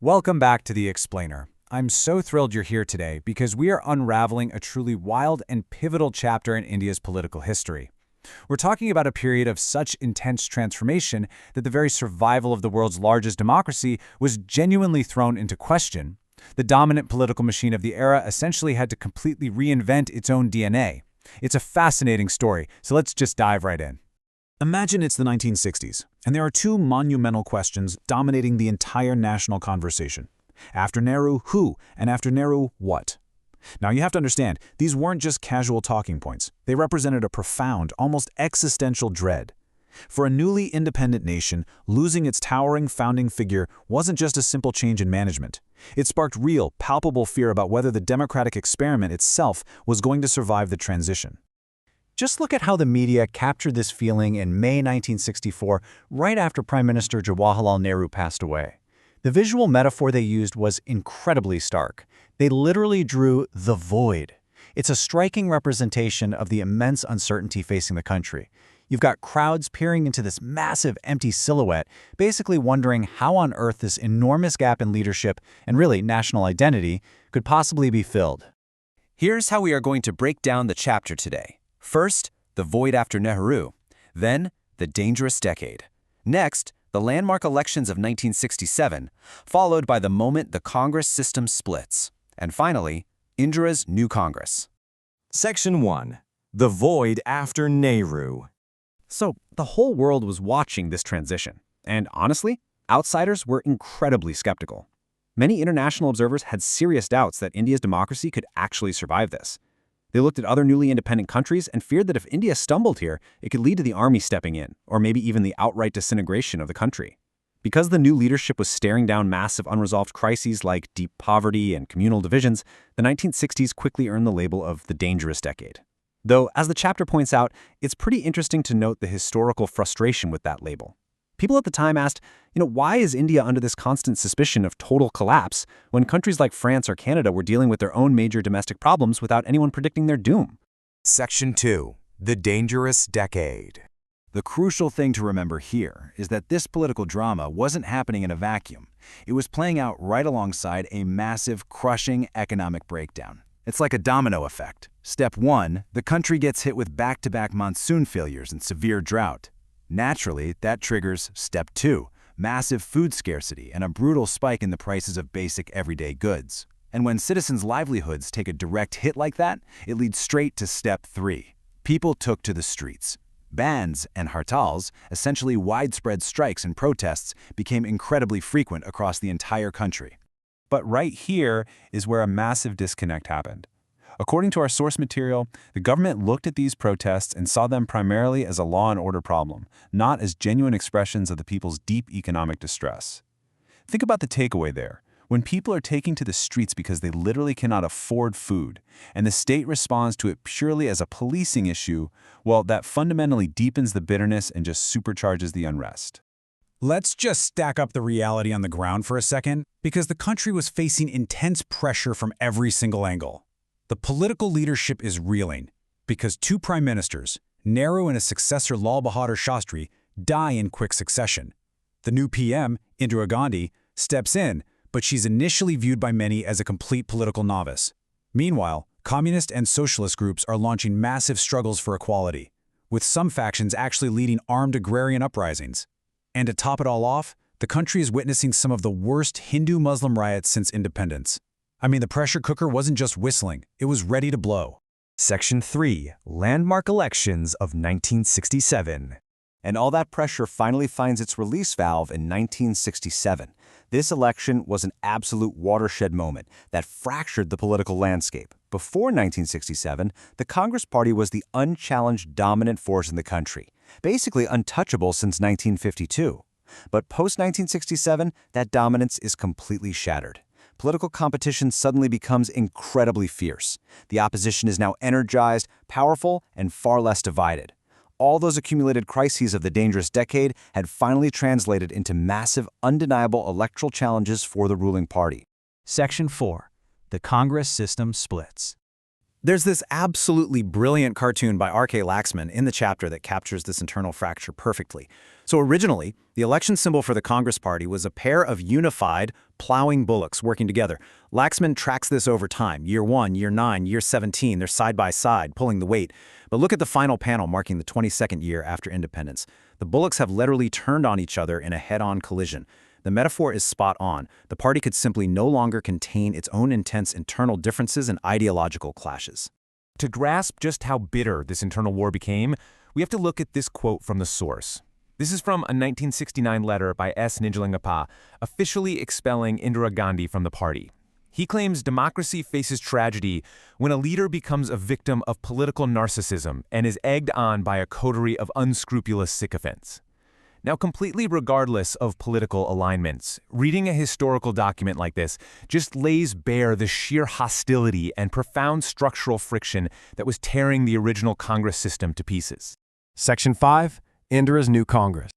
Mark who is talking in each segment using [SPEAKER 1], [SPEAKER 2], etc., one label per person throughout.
[SPEAKER 1] Welcome back to The Explainer. I'm so thrilled you're here today because we are unraveling a truly wild and pivotal chapter in India's political history. We're talking about a period of such intense transformation that the very survival of the world's largest democracy was genuinely thrown into question. The dominant political machine of the era essentially had to completely reinvent its own DNA. It's a fascinating story, so let's just dive right in.
[SPEAKER 2] Imagine it's the 1960s, and there are two monumental questions dominating the entire national conversation. After Nehru, who? And after Nehru, what? Now you have to understand, these weren't just casual talking points. They represented a profound, almost existential dread. For a newly independent nation, losing its towering founding figure wasn't just a simple change in management. It sparked real, palpable fear about whether the democratic experiment itself was going to survive the transition.
[SPEAKER 3] Just look at how the media captured this feeling in May 1964, right after Prime Minister Jawaharlal Nehru passed away. The visual metaphor they used was incredibly stark. They literally drew the void. It's a striking representation of the immense uncertainty facing the country. You've got crowds peering into this massive empty silhouette, basically wondering how on earth this enormous gap in leadership and really national identity could possibly be filled.
[SPEAKER 4] Here's how we are going to break down the chapter today. First, the void after Nehru. Then, the dangerous decade. Next, the landmark elections of 1967, followed by the moment the Congress system splits. And finally, Indira's new Congress.
[SPEAKER 5] Section 1. The void after Nehru.
[SPEAKER 4] So, the whole world was watching this transition. And honestly, outsiders were incredibly skeptical. Many international observers had serious doubts that India's democracy could actually survive this. They looked at other newly independent countries and feared that if India stumbled here, it could lead to the army stepping in, or maybe even the outright disintegration of the country. Because the new leadership was staring down massive unresolved crises like deep poverty and communal divisions, the 1960s quickly earned the label of the dangerous decade. Though, as the chapter points out, it's pretty interesting to note the historical frustration with that label. People at the time asked, why is India under this constant suspicion of total collapse when countries like France or Canada were dealing with their own major domestic problems without anyone predicting their doom?
[SPEAKER 6] Section 2. The dangerous decade.
[SPEAKER 1] The crucial thing to remember here is that this political drama wasn't happening in a vacuum. It was playing out right alongside a massive, crushing economic breakdown. It's like a domino effect. Step 1, the country gets hit with back-to-back monsoon failures and severe drought. Naturally, that triggers Step 2, massive food scarcity and a brutal spike in the prices of basic everyday goods. And when citizens' livelihoods take a direct hit like that, it leads straight to Step 3. People took to the streets. Bans and hartals, essentially widespread strikes and protests, became incredibly frequent across the entire country. But right here is where a massive disconnect happened. According to our source material, the government looked at these protests and saw them primarily as a law and order problem, not as genuine expressions of the people's deep economic distress. Think about the takeaway there. When people are taking to the streets because they literally cannot afford food, and the state responds to it purely as a policing issue, well, that fundamentally deepens the bitterness and just supercharges the unrest.
[SPEAKER 2] Let's just stack up the reality on the ground for a second, because the country was facing intense pressure from every single angle. The political leadership is reeling because two prime ministers, Nehru and his successor Lal Bahadur Shastri, die in quick succession. The new PM, Indira Gandhi, steps in, but she's initially viewed by many as a complete political novice. Meanwhile, communist and socialist groups are launching massive struggles for equality, with some factions actually leading armed agrarian uprisings. And to top it all off, the country is witnessing some of the worst Hindu-Muslim riots since independence. I mean, the pressure cooker wasn't just whistling, it was ready to blow.
[SPEAKER 5] Section 3. Landmark elections of 1967.
[SPEAKER 4] And all that pressure finally finds its release valve in 1967. This election was an absolute watershed moment that fractured the political landscape. Before 1967, the Congress Party was the unchallenged dominant force in the country, basically untouchable since 1952. But post-1967, that dominance is completely shattered. Political competition suddenly becomes incredibly fierce. The opposition is now energized, powerful, and far less divided. All those accumulated crises of the dangerous decade had finally translated into massive, undeniable electoral challenges for the ruling party.
[SPEAKER 3] Section 4. The Congress system splits. There's this absolutely brilliant cartoon by R.K. Laxman in the chapter that captures this internal fracture perfectly. So originally, the election symbol for the Congress Party was a pair of unified, plowing bullocks working together. Laxman tracks this over time. Year 1, year 9, year 17, they're side by side, pulling the weight. But look at the final panel marking the 22nd year after independence. The bullocks have literally turned on each other in a head-on collision. The metaphor is spot on. The party could simply no longer contain its own intense internal differences and ideological clashes.
[SPEAKER 5] To grasp just how bitter this internal war became, we have to look at this quote from the source. This is from a 1969 letter by S. Nijalingappa, officially expelling Indira Gandhi from the party. He claims democracy faces tragedy when a leader becomes a victim of political narcissism and is egged on by a coterie of unscrupulous sycophants. Now, completely regardless of political alignments, reading a historical document like this just lays bare the sheer hostility and profound structural friction that was tearing the original Congress system to pieces.
[SPEAKER 7] Section 5, Indira's New Congress.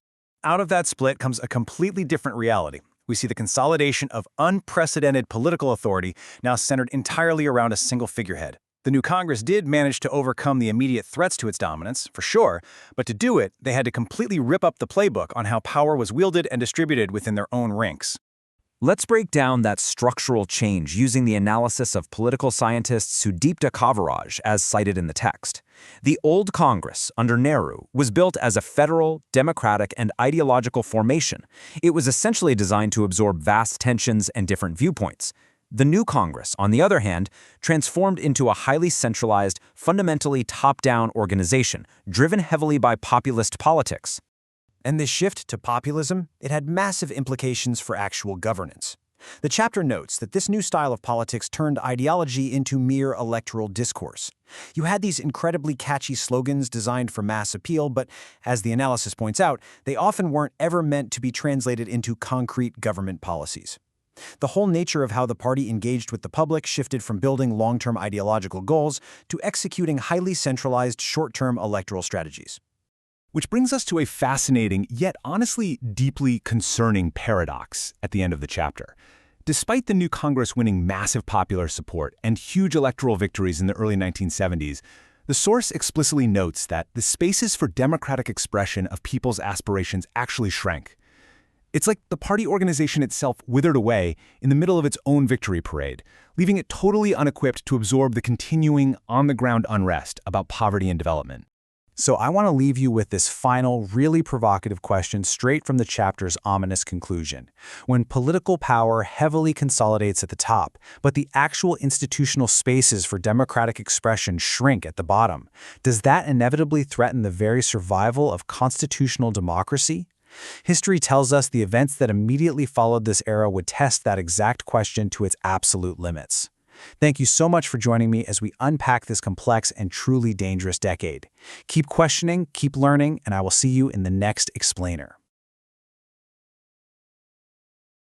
[SPEAKER 3] Out of that split comes a completely different reality. We see the consolidation of unprecedented political authority now centered entirely around a single figurehead. The new Congress did manage to overcome the immediate threats to its dominance, for sure, but to do it, they had to completely rip up the playbook on how power was wielded and distributed within their own ranks.
[SPEAKER 4] Let's break down that structural change using the analysis of political scientist Sudipta Kaviraj, as cited in the text. The old Congress, under Nehru, was built as a federal, democratic, and ideological formation. It was essentially designed to absorb vast tensions and different viewpoints. The new Congress, on the other hand, transformed into a highly centralized, fundamentally top-down organization, driven heavily by populist politics.
[SPEAKER 8] And this shift to populism, it had massive implications for actual governance. The chapter notes that this new style of politics turned ideology into mere electoral discourse. You had these incredibly catchy slogans designed for mass appeal, but as the analysis points out, they often weren't ever meant to be translated into concrete government policies. The whole nature of how the party engaged with the public shifted from building long-term ideological goals to executing highly centralized short-term electoral strategies.
[SPEAKER 5] Which brings us to a fascinating, yet honestly deeply concerning paradox at the end of the chapter. Despite the new Congress winning massive popular support and huge electoral victories in the early 1970s, the source explicitly notes that the spaces for democratic expression of people's aspirations actually shrank. It's like the party organization itself withered away in the middle of its own victory parade, leaving it totally unequipped to absorb the continuing on-the-ground unrest about poverty and development.
[SPEAKER 3] So I want to leave you with this final, really provocative question straight from the chapter's ominous conclusion. When political power heavily consolidates at the top, but the actual institutional spaces for democratic expression shrink at the bottom, does that inevitably threaten the very survival of constitutional democracy? History tells us the events that immediately followed this era would test that exact question to its absolute limits. Thank you so much for joining me as we unpack this complex and truly dangerous decade. Keep questioning, keep learning, and I will see you in the next explainer.